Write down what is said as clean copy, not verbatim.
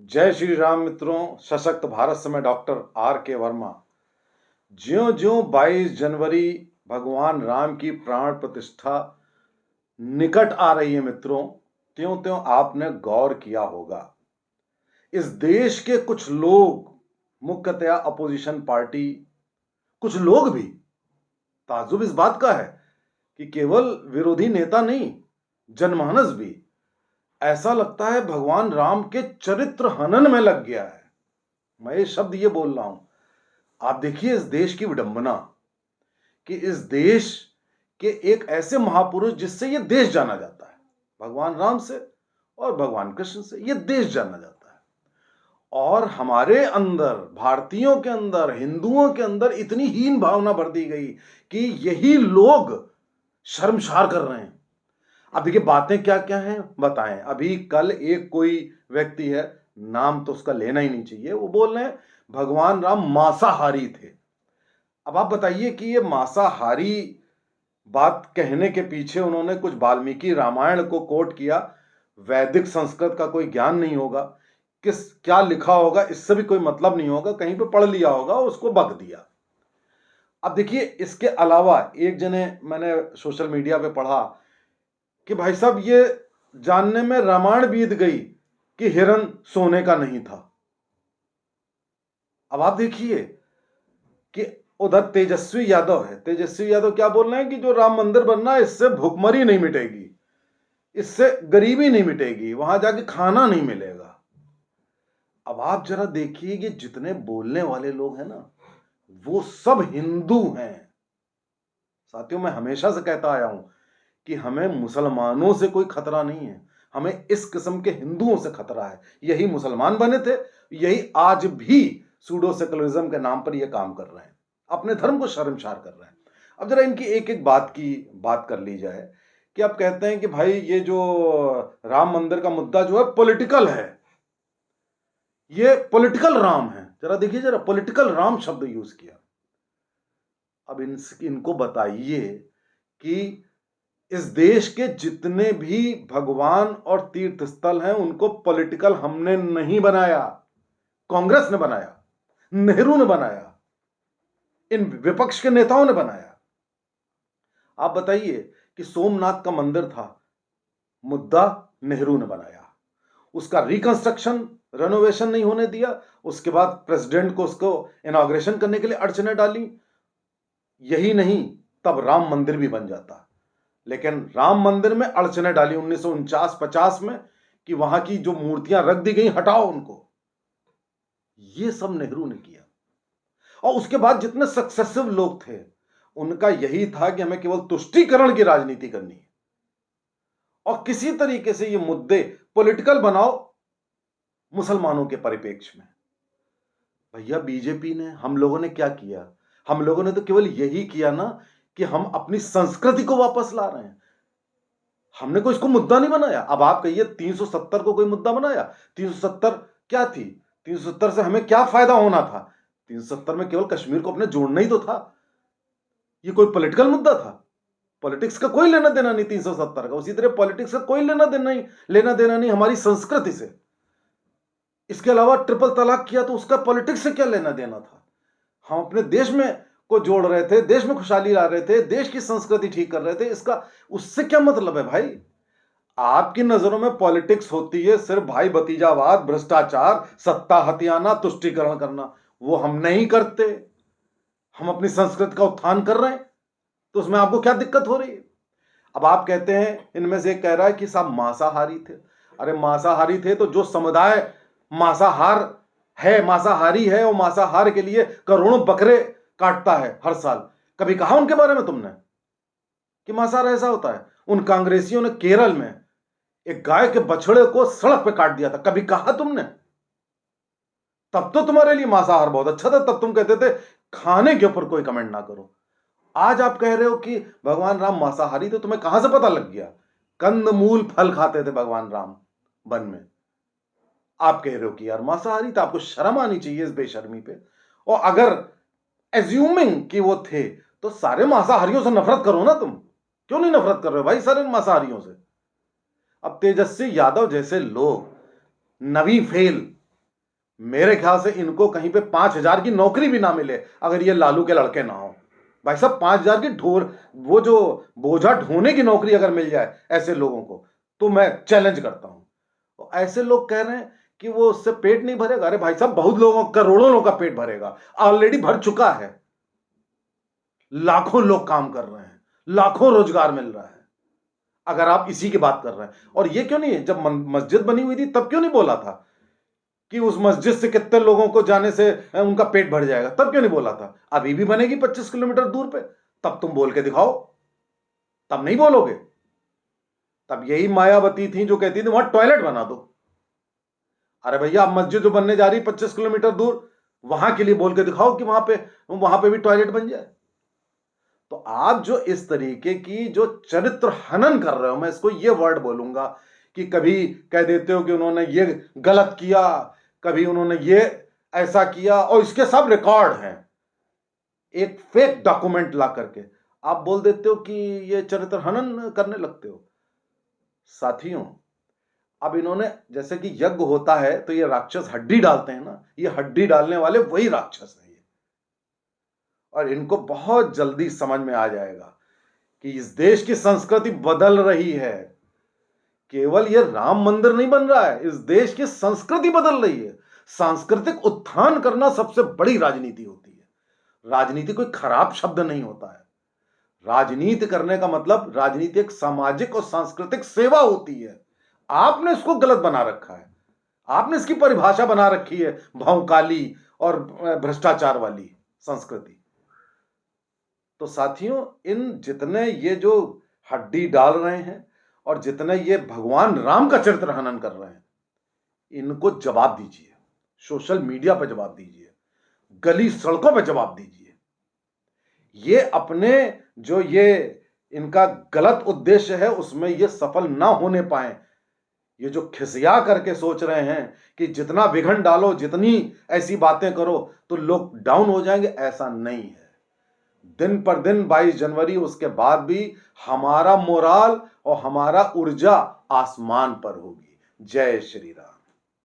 जय श्री राम मित्रों। सशक्त भारत से मैं डॉक्टर आर के वर्मा। ज्यों ज्यों 22 जनवरी भगवान राम की प्राण प्रतिष्ठा निकट आ रही है मित्रों, त्यों त्यों आपने गौर किया होगा इस देश के कुछ लोग, मुख्यतया अपोजिशन पार्टी, कुछ लोग भी, ताज्जुब इस बात का है कि केवल विरोधी नेता नहीं, जनमानस भी ऐसा लगता है भगवान राम के चरित्र हनन में लग गया है। मैं ये शब्द ये बोल रहा हूं, आप देखिए इस देश की विडंबना कि इस देश के एक ऐसे महापुरुष जिससे ये देश जाना जाता है, भगवान राम से और भगवान कृष्ण से ये देश जाना जाता है, और हमारे अंदर, भारतीयों के अंदर, हिंदुओं के अंदर इतनी हीन भावना भर दी गई कि यही लोग शर्मसार कर रहे हैं। अब देखिए बातें क्या क्या हैं बताएं। अभी कल एक कोई व्यक्ति है, नाम तो उसका लेना ही नहीं चाहिए, वो बोल रहे हैं भगवान राम मांसाहारी थे। अब आप बताइए कि ये मांसाहारी बात कहने के पीछे उन्होंने कुछ वाल्मीकि रामायण को कोट किया, वैदिक संस्कृत का कोई ज्ञान नहीं होगा, किस क्या लिखा होगा इससे भी कोई मतलब नहीं होगा, कहीं पे पढ़ लिया होगा उसको बक दिया। अब देखिए इसके अलावा एक जने मैंने सोशल मीडिया पे पढ़ा कि भाई साहब ये जानने में रामायण बीत गई कि हिरण सोने का नहीं था। अब आप देखिए कि उधर तेजस्वी यादव है, तेजस्वी यादव क्या बोल रहे हैं कि जो राम मंदिर बनना है इससे भूखमरी नहीं मिटेगी, इससे गरीबी नहीं मिटेगी, वहां जाके खाना नहीं मिलेगा। अब आप जरा देखिए कि जितने बोलने वाले लोग हैं ना, वो सब हिंदू हैं। साथियों, मैं हमेशा से कहता आया हूं कि हमें मुसलमानों से कोई खतरा नहीं है, हमें इस किस्म के हिंदुओं से खतरा है। यही मुसलमान बने थे, यही आज भी सूडो सेकुलरिज्म के नाम पर यह काम कर रहे हैं, अपने धर्म को शर्मसार कर रहे हैं। अब जरा इनकी एक एक बात की बात कर ली जाए कि आप कहते हैं कि भाई ये जो राम मंदिर का मुद्दा जो है पॉलिटिकल है, ये पॉलिटिकल राम है। जरा देखिए, जरा पॉलिटिकल राम शब्द यूज किया। अब इनको बताइए कि इस देश के जितने भी भगवान और तीर्थ स्थल हैं उनको पॉलिटिकल हमने नहीं बनाया, कांग्रेस ने बनाया, नेहरू ने बनाया, इन विपक्ष के नेताओं ने बनाया। आप बताइए कि सोमनाथ का मंदिर था, मुद्दा नेहरू ने बनाया, उसका रिकंस्ट्रक्शन, रेनोवेशन नहीं होने दिया, उसके बाद प्रेसिडेंट को उसको इनॉग्रेशन करने के लिए अड़चने डाली। यही नहीं, तब राम मंदिर भी बन जाता, लेकिन राम मंदिर में अड़चने डाली 1949-50 में कि वहां की जो मूर्तियां रख दी गई हटाओ उनको। ये सब नेहरू ने किया। और उसके बाद जितने सक्सेसिव लोग थे उनका यही था कि हमें केवल तुष्टीकरण की राजनीति करनी है और किसी तरीके से ये मुद्दे पॉलिटिकल बनाओ मुसलमानों के परिप्रेक्ष्य में। भैया बीजेपी ने, हम लोगों ने क्या किया? हम लोगों ने तो केवल यही किया ना कि हम अपनी संस्कृति को वापस ला रहे हैं, हमने कोई इसको मुद्दा नहीं बनाया। अब आप कहिए 370 को कोई मुद्दा बनाया? 370 क्या थी? 370 से हमें क्या फायदा होना था? 370 में केवल कश्मीर को अपने जोड़ना ही तो था। ये कोई पॉलिटिकल मुद्दा था? पॉलिटिक्स का कोई लेना देना नहीं 370 का। उसी तरह पॉलिटिक्स का कोई लेना देना नहीं हमारी संस्कृति से। इसके अलावा ट्रिपल तलाक किया तो उसका पॉलिटिक्स से क्या लेना देना था? हम अपने देश में को जोड़ रहे थे, देश में खुशहाली ला रहे थे, देश की संस्कृति ठीक कर रहे थे, इसका उससे क्या मतलब है भाई? आपकी नजरों में पॉलिटिक्स होती है सिर्फ भाई भतीजावाद, भ्रष्टाचार, सत्ता हथियाना, तुष्टीकरण करना। वो हम नहीं करते, हम अपनी संस्कृति का उत्थान कर रहे हैं, तो उसमें आपको क्या दिक्कत हो रही है? अब आप कहते हैं, इनमें से एक कह रहा है कि साहब मांसाहारी थे। अरे मांसाहारी थे तो जो समुदाय मांसाहार है, मांसाहारी है, और मांसाहार के लिए करोड़ों बकरे काटता है हर साल, कभी कहा उनके बारे में तुमने कि मांसाहार ऐसा होता है? उन कांग्रेसियों ने केरल में एक गाय के बछड़े को सड़क पे काट दिया था, कभी कहा तुमने? तब तो तुम्हारे लिए मांसाहार बहुत अच्छा था, तब तुम कहते थे खाने के ऊपर कोई कमेंट ना करो। आज आप कह रहे हो कि भगवान राम मांसाहारी, तो तुम्हें कहां से पता लग गया? कंद मूल फल खाते थे भगवान राम वन में, आप कह रहे हो कि यार मांसाहारी, तो आपको शर्म आनी चाहिए इस बेशर्मी पे। और अगर एज्यूमिंग कि वो थे तो सारे मांसाहारियों से नफरत करो ना। तुम क्यों नहीं नफरत कर रहे हो भाई सारे मांसाहारियों से? अब तेजस्वी यादव जैसे लोग, नवी फेल, मेरे ख्याल से इनको कहीं पे 5,000 की नौकरी भी ना मिले अगर ये लालू के लड़के ना हो। भाई साहब 5,000 की वो जो बोझा ढोने की नौकरी अगर मिल जाए ऐसे लोगों को, तो मैं चैलेंज करता हूं। तो ऐसे लोग कह रहे हैं कि वो उससे पेट नहीं भरेगा। अरे भाई साहब बहुत लोगों, करोड़ों लोगों का पेट भरेगा, ऑलरेडी भर चुका है। लाखों लोग काम कर रहे हैं, लाखों रोजगार मिल रहा है। अगर आप इसी की बात कर रहे हैं, और ये क्यों नहीं, जब मस्जिद बनी हुई थी तब क्यों नहीं बोला था कि उस मस्जिद से कितने लोगों को जाने से उनका पेट भर जाएगा? तब क्यों नहीं बोला था? अभी भी बनेगी 25 किलोमीटर दूर पे, तब तुम बोल के दिखाओ। तब नहीं बोलोगे? तब यही मायावती थी जो कहती थी वहां टॉयलेट बना दो। अरे भैया, अब मस्जिद जो बनने जा रही 25 किलोमीटर दूर, वहां के लिए बोल के दिखाओ कि वहां पे भी टॉयलेट बन जाए। तो आप जो इस तरीके की जो चरित्र हनन कर रहे हो, मैं इसको ये वर्ड बोलूंगा कि कभी कह देते हो कि उन्होंने ये गलत किया, कभी उन्होंने ये ऐसा किया, और इसके सब रिकॉर्ड हैं। एक फेक डॉक्यूमेंट ला करके आप बोल देते हो कि ये चरित्र हनन करने लगते हो। साथियों, अब इन्होंने, जैसे कि यज्ञ होता है तो ये राक्षस हड्डी डालते हैं ना, ये हड्डी डालने वाले वही राक्षस हैं ये। और इनको बहुत जल्दी समझ में आ जाएगा कि इस देश की संस्कृति बदल रही है। केवल ये राम मंदिर नहीं बन रहा है, इस देश की संस्कृति बदल रही है। सांस्कृतिक उत्थान करना सबसे बड़ी राजनीति होती है। राजनीति कोई खराब शब्द नहीं होता है। राजनीति करने का मतलब राजनीति एक सामाजिक और सांस्कृतिक सेवा होती है। आपने इसको गलत बना रखा है। आपने इसकी परिभाषा बना रखी है भौकाली और भ्रष्टाचार वाली संस्कृति। तो साथियों, इन जितने ये जो हड्डी डाल रहे हैं और जितने ये भगवान राम का चरित्र हनन कर रहे हैं, इनको जवाब दीजिए। सोशल मीडिया पर जवाब दीजिए, गली सड़कों पर जवाब दीजिए। ये अपने जो ये इनका गलत उद्देश्य है उसमें ये सफल ना होने पाए। ये जो खिसिया करके सोच रहे हैं कि जितना विघन डालो, जितनी ऐसी बातें करो तो लोग डाउन हो जाएंगे, ऐसा नहीं है। दिन पर दिन 22 जनवरी उसके बाद भी हमारा मोराल और हमारा ऊर्जा आसमान पर होगी। जय श्री राम।